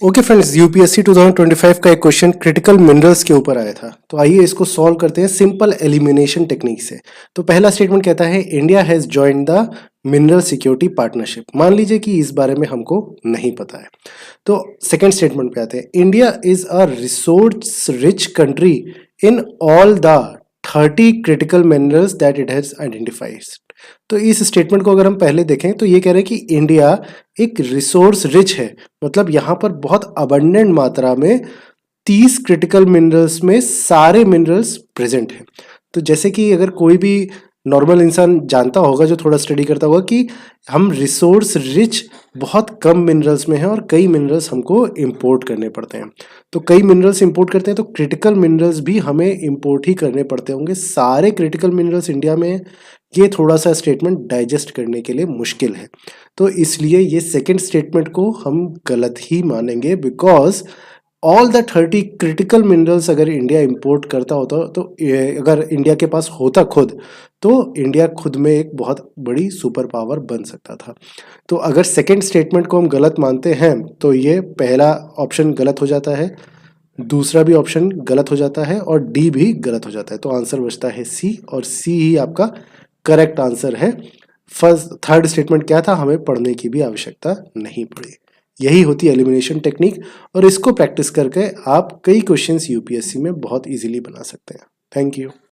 Okay friends, UPSC 2025 का एक question critical minerals के ऊपर आया था। तो आइए इसको सॉल्व करते हैं सिंपल एलिमिनेशन टेक्निक से। तो पहला स्टेटमेंट कहता है India has joined the mineral security partnership. मान लीजिए कि इस बारे में हमको नहीं पता है। तो सेकंड स्टेटमेंट पे आते हैं, India is a resource rich country in all the 30 critical minerals that it has identified. तो इस स्टेटमेंट को अगर हम पहले देखें तो ये कह रहे हैं कि इंडिया एक रिसोर्स रिच है, मतलब यहाँ पर बहुत अबंडेंट मात्रा में 30 क्रिटिकल मिनरल्स में सारे मिनरल्स प्रेजेंट हैं। तो जैसे कि अगर कोई भी नॉर्मल इंसान जानता होगा, जो थोड़ा स्टडी करता होगा, कि हम रिसोर्स रिच बहुत कम मिनरल्स में हैं और कई मिनरल्स हमको इंपोर्ट करने पड़ते हैं। तो कई मिनरल्स इंपोर्ट करते हैं तो क्रिटिकल मिनरल्स भी हमें इंपोर्ट ही करने पड़ते होंगे। सारे क्रिटिकल मिनरल्स इंडिया में, ये थोड़ा सा स्टेटमेंट डाइजेस्ट करने के लिए मुश्किल है। तो इसलिए ये सेकंड स्टेटमेंट को हम गलत ही मानेंगे, because all the 30 critical minerals अगर इंडिया इंपोर्ट करता होता तो अगर इंडिया के पास होता खुद, तो इंडिया खुद में एक बहुत बड़ी सुपर पावर बन सकता था। तो अगर सेकंड स्टेटमेंट को हम गलत मानते हैं तो ये पहला ऑप्शन गलत हो जाता है, दूसरा भी ऑप्शन गलत हो जाता है और डी भी गलत हो जाता है। तो आंसर बचता है सी, और सी ही आपका करेक्ट आंसर है। थर्ड स्टेटमेंट क्या था, हमें पढ़ने की भी आवश्यकता नहीं पड़ी। यही होती है एलिमिनेशन टेक्निक, और इसको प्रैक्टिस करके आप कई क्वेश्चंस यूपीएससी में बहुत इजीली बना सकते हैं। Thank you.